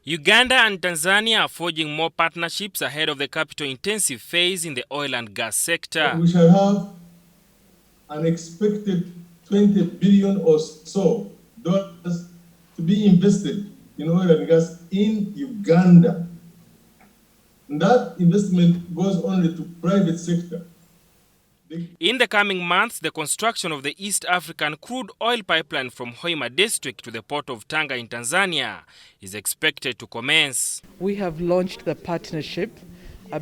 Uganda and Tanzania are forging more partnerships ahead of the capital-intensive phase in the oil and gas sector. We shall have an expected 20 billion or so dollars to be invested in oil and gas in Uganda. And that investment goes only to private sector. In the coming months, the construction of the East African crude oil pipeline from Hoima district to the port of Tanga in Tanzania is expected to commence. We have launched the partnership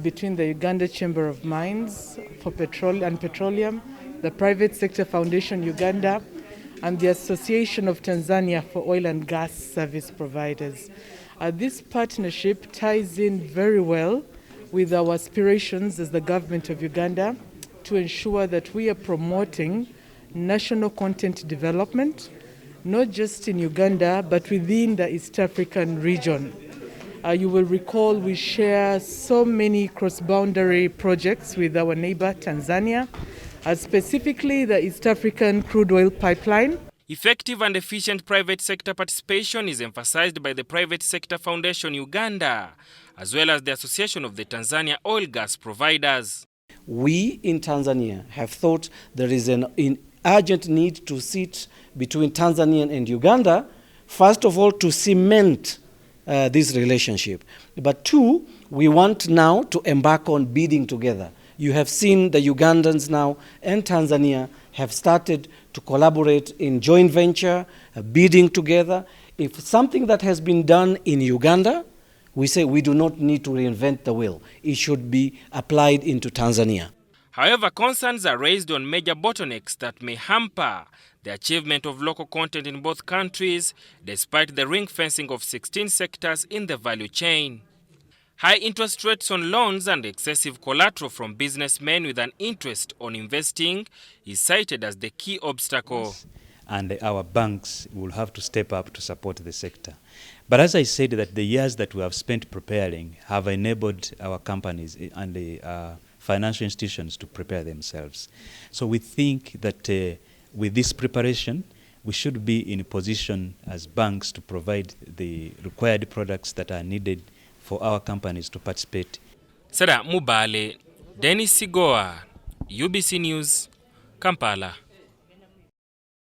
between the Uganda Chamber of Mines for Petroleum, the Private Sector Foundation Uganda, and the Association of Tanzania for Oil and Gas Service Providers. This partnership ties in very well with our aspirations as the government of Uganda to ensure that we are promoting national content development, not just in Uganda, but within the East African region. You will recall we share so many cross-boundary projects with our neighbor Tanzania, specifically the East African crude oil pipeline. Effective and efficient private sector participation is emphasized by the Private Sector Foundation Uganda, as well as the Association of the Tanzania Oil Gas Providers. We in Tanzania have thought there is an urgent need to sit between Tanzania and Uganda, first of all, to cement this relationship. But two, we want now to embark on bidding together. You have seen the Ugandans now and Tanzania have started to collaborate in joint venture, bidding together. If something that has been done in Uganda, we say we do not need to reinvent the wheel. It should be applied into Tanzania. However, concerns are raised on major bottlenecks that may hamper the achievement of local content in both countries, despite the ring fencing of 16 sectors in the value chain. High interest rates on loans and excessive collateral from businessmen with an interest on investing is cited as the key obstacle. And our banks will have to step up to support the sector. But as I said, that the years that we have spent preparing have enabled our companies and the financial institutions to prepare themselves. So we think that with this preparation, we should be in a position as banks to provide the required products that are needed for our companies to participate. Sarah Mubale, Dennis Sigoa, UBC News, Kampala.